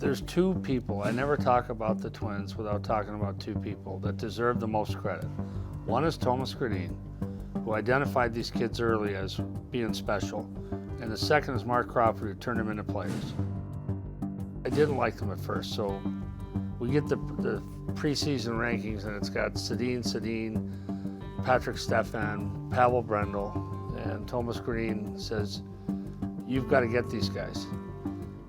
There's two people, I never talk about the Twins without talking about two people that deserve the most credit. One is Thomas Sedin, who identified these kids early as being special, and the second is Mark Crawford, who turned them into players. I didn't like them at first, so we get the preseason rankings, and it's got Sedin, Patrick Stefan, Pavel Brendel, and Thomas Sedin says, "You've got to get these guys."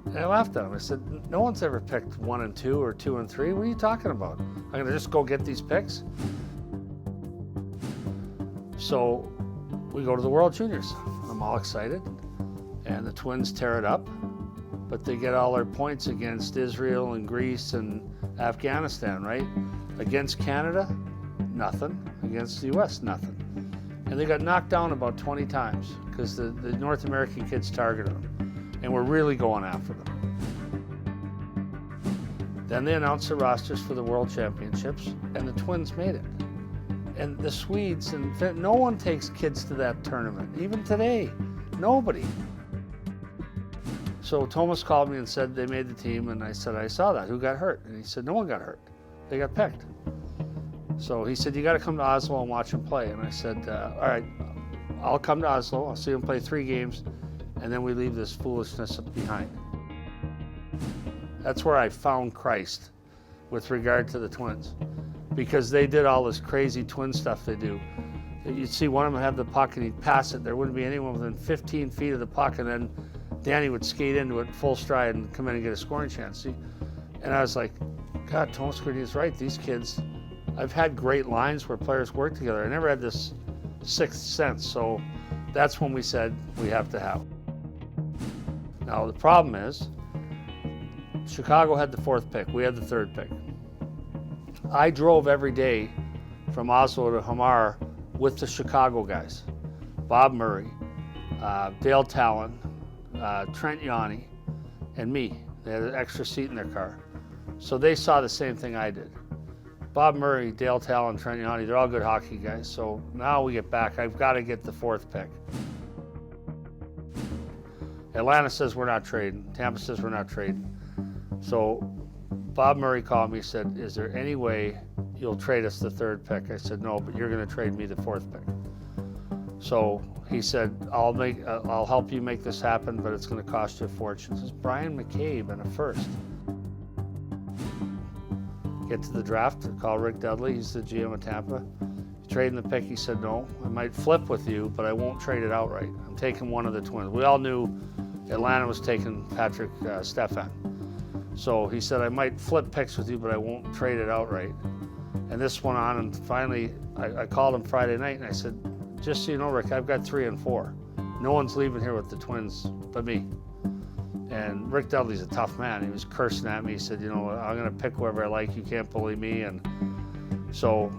And I laughed at him. I said, "No one's ever picked 1 and 2 or 2 and 3. What are you talking about? I'm going to just go get these picks?" So we go to the World Juniors. I'm all excited, and the Twins tear it up, but they get all their points against Israel and Greece and Afghanistan, right? Against Canada, nothing. Against the US, nothing. And they got knocked down about 20 times because the North American kids targeted them, and were really going after them. Then they announced the rosters for the World Championships, and the Twins made it. And the Swedes, and no one takes kids to that tournament, even today, nobody. So Thomas called me and said they made the team, and I said, "I saw that. Who got hurt?" And he said, "No one got hurt. They got picked." So he said, "You got to come to Oslo and watch them play." And I said, "All right, I'll come to Oslo. I'll see them play 3 games, and then we leave this foolishness behind." That's where I found Christ with regard to the Twins, because they did all this crazy Twin stuff they do. You'd see one of them have the puck and he'd pass it. There wouldn't be anyone within 15 feet of the puck, and then Danny would skate into it full stride and come in and get a scoring chance. See? And I was like, God, Thomas Sedin is right. These kids, I've had great lines where players work together. I never had this sixth sense. So that's when we said we have to have. Now the problem is, Chicago had the 4th pick. We had the 3rd pick. I drove every day from Oslo to Hamar with the Chicago guys. Bob Murray, Dale Talon, Trent Yanni, and me. They had an extra seat in their car. So they saw the same thing I did. Bob Murray, Dale Talon, Trent Yanni, they're all good hockey guys. So now we get back, I've got to get the 4th pick. Atlanta says we're not trading. Tampa says we're not trading. So Bob Murray called me and said, "Is there any way you'll trade us the 3rd pick?" I said, "No, but you're going to trade me the 4th pick." So he said, I'll help you make this happen, but it's going to cost you a fortune. This is Brian McCabe and a 1st. Get to the draft, call Rick Dudley, he's the GM of Tampa. Trading the pick, he said, "No, I might flip with you, but I won't trade it outright. I'm taking one of the Twins." We all knew Atlanta was taking Patrick Stefan. So he said, "I might flip picks with you, but I won't trade it outright." And this went on, and finally I called him Friday night and I said, "Just so you know, Rick, I've got 3 and 4. No one's leaving here with the Twins but me." And Rick Dudley's a tough man. He was cursing at me. He said, "You know, I'm going to pick whoever I like. You can't bully me." And so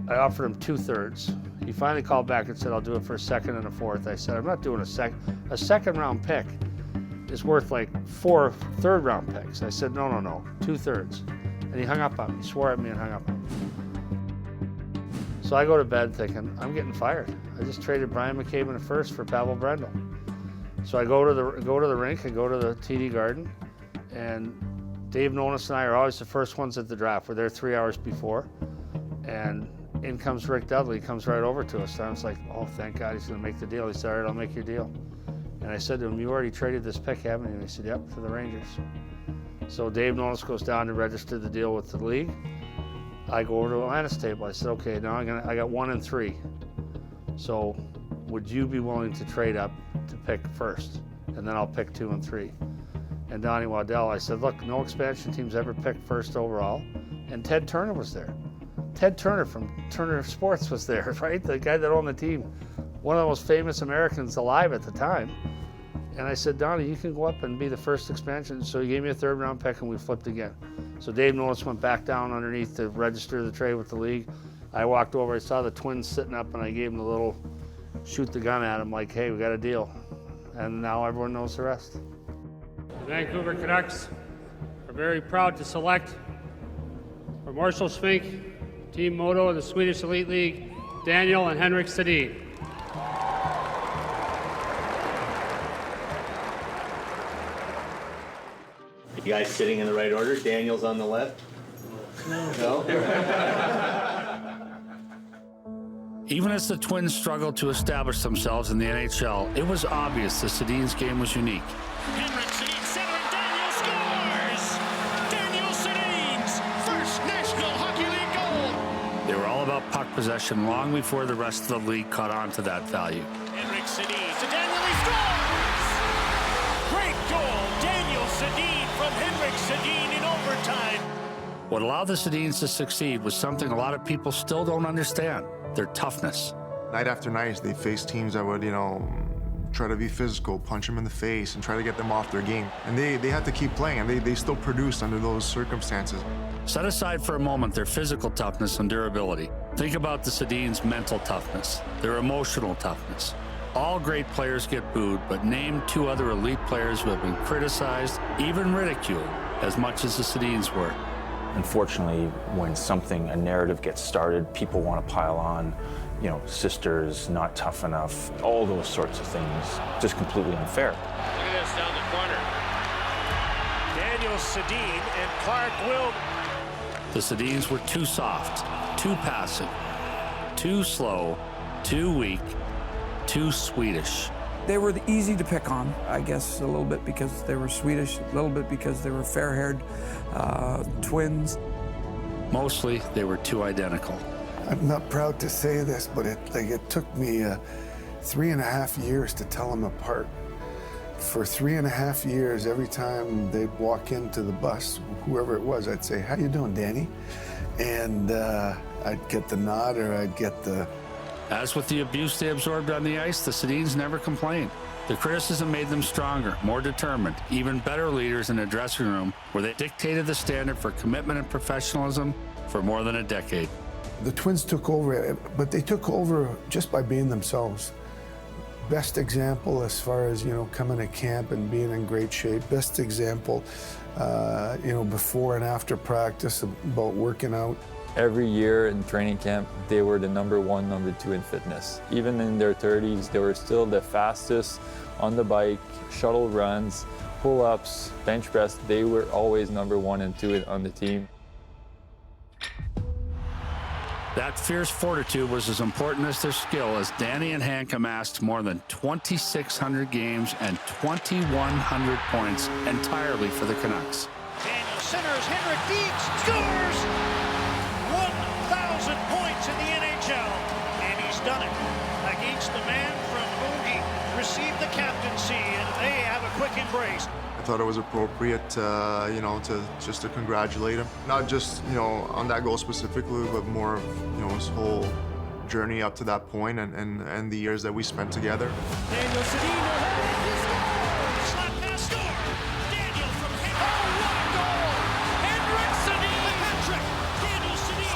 I offered him 2/3. He finally called back and said, "I'll do it for a 2nd and a 4th. I said, "I'm not doing a 2nd round pick is worth like 4 third-round picks." I said, no, 2/3. And he hung up on me, swore at me and hung up on me. So I go to bed thinking, I'm getting fired. I just traded Brian McCabe in the 1st for Pavel Brendel. So I go to the rink, I go to the TD Garden, and Dave Nonis and I are always the first ones at the draft. We're there 3 hours before, and in comes Rick Dudley, comes right over to us. And I was like, oh, thank God he's going to make the deal. He said, "All right, I'll make your deal." And I said to him, "You already traded this pick, haven't you?" And he said, "Yep, for the Rangers." So Dave Nonis goes down to register the deal with the league. I go over to Atlanta's table. I said, "Okay, now I got 1 and 3. So would you be willing to trade up to pick 1st? And then I'll pick 2 and 3. And Donnie Waddell, I said, "Look, no expansion teams ever picked 1st overall." And Ted Turner was there. Ted Turner from Turner Sports was there, right? The guy that owned the team. One of the most famous Americans alive at the time. And I said, "Donnie, you can go up and be the 1st expansion." So he gave me a 3rd-round pick, and we flipped again. So Dave Nonis went back down underneath to register the trade with the league. I walked over, I saw the Twins sitting up, and I gave him the little shoot the gun at him, like, "Hey, we got a deal." And now everyone knows the rest. The Vancouver Canucks are very proud to select for Marshall Svink, team moto of the Swedish Elite League, Daniel and Henrik Sedin. You guys sitting in the right order? Daniel's on the left? No? Even as the Twins struggled to establish themselves in the NHL, it was obvious the Sedin's game was unique. Henrik Sedin center and Daniel scores! Daniel Sedin's first National Hockey League goal! They were all about puck possession long before the rest of the league caught on to that value. Henrik Sedin to Daniel, he scores! Great goal, Daniel Sedin from Henrik Sedin in overtime. What allowed the Sedins to succeed was something a lot of people still don't understand: their toughness. Night after night, they faced teams that would, try to be physical, punch them in the face, and try to get them off their game. And they had to keep playing, and they still produced under those circumstances. Set aside for a moment their physical toughness and durability. Think about the Sedins' mental toughness, their emotional toughness. All great players get booed, but name two other elite players who have been criticized, even ridiculed, as much as the Sedins were. Unfortunately, when a narrative gets started, people want to pile on, sisters, not tough enough, all those sorts of things, just completely unfair. Look at this down the corner. Daniel Sedin and Clark Wilm. The Sedins were too soft, too passive, too slow, too weak, too Swedish. They were easy to pick on, I guess, a little bit because they were Swedish, a little bit because they were fair-haired twins. Mostly, they were too identical. I'm not proud to say this, but it took me 3.5 years to tell them apart. For 3.5 years, every time they'd walk into the bus, whoever it was, I'd say, "How you doing, Danny?" And I'd get the nod or I'd get the... As with the abuse they absorbed on the ice, the Sedins never complained. The criticism made them stronger, more determined, even better leaders in a dressing room where they dictated the standard for commitment and professionalism for more than a decade. The Twins took over, but they took over just by being themselves. Best example as far as, coming to camp and being in great shape. Best example, before and after practice about working out. Every year in training camp, they were the number 1, number 2 in fitness. Even in their 30s, they were still the fastest on the bike, shuttle runs, pull-ups, bench press. They were always number 1 and 2 on the team. That fierce fortitude was as important as their skill, as Danny and Hank amassed more than 2,600 games and 2,100 points entirely for the Canucks. Daniel centers, Henrik Dietz scores! 1,000 points in the NHL, and he's done it against the man from whom he received the captaincy, and they have a quick embrace. I thought it was appropriate, to congratulate him. Not just, on that goal specifically, but more of, his whole journey up to that point and the years that we spent together. Daniel Sedin, he scores! Slap pass, score! Daniel from Henrik. Oh, what a goal! Henrik Sedin, the hat-trick! Daniel Sedin,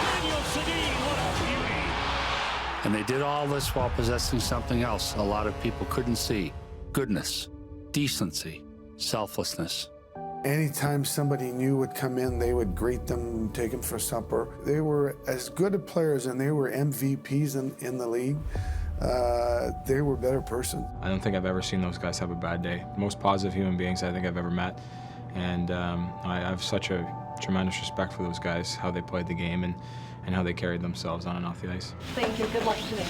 Daniel Sedin, what a beauty! And they did all this while possessing something else a lot of people couldn't see: goodness, decency, selflessness. Anytime somebody new would come in, they would greet them, take them for supper. They were as good of players, and they were MVPs in the league. They were better persons. I don't think I've ever seen those guys have a bad day. Most positive human beings I think I've ever met. And I have such a tremendous respect for those guys, how they played the game and how they carried themselves on and off the ice. Thank you. Good luck today.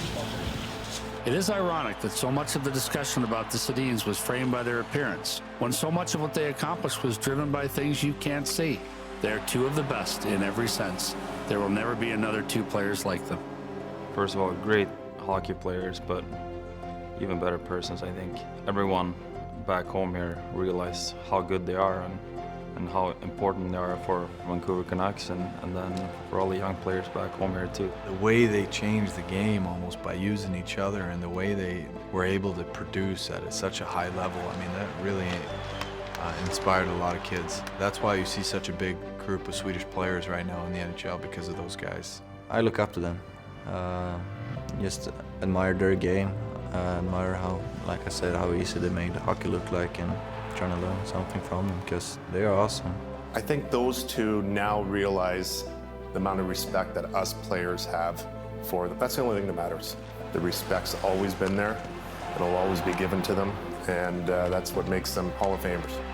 It is ironic that so much of the discussion about the Sedins was framed by their appearance, when so much of what they accomplished was driven by things you can't see. They're two of the best in every sense. There will never be another two players like them. First of all, great hockey players, but even better persons, I think. Everyone back home here realized how good they are and how important they are for Vancouver Canucks and then for all the young players back home here too. The way they changed the game almost by using each other and the way they were able to produce at such a high level, I mean, that really inspired a lot of kids. That's why you see such a big group of Swedish players right now in the NHL, because of those guys. I look up to them. Just admire their game, admire how, like I said, how easy they make the hockey look like, and trying to learn something from them because they are awesome. I think those two now realize the amount of respect that us players have for them. That's the only thing that matters. The respect's always been there. It'll always be given to them, and that's what makes them Hall of Famers.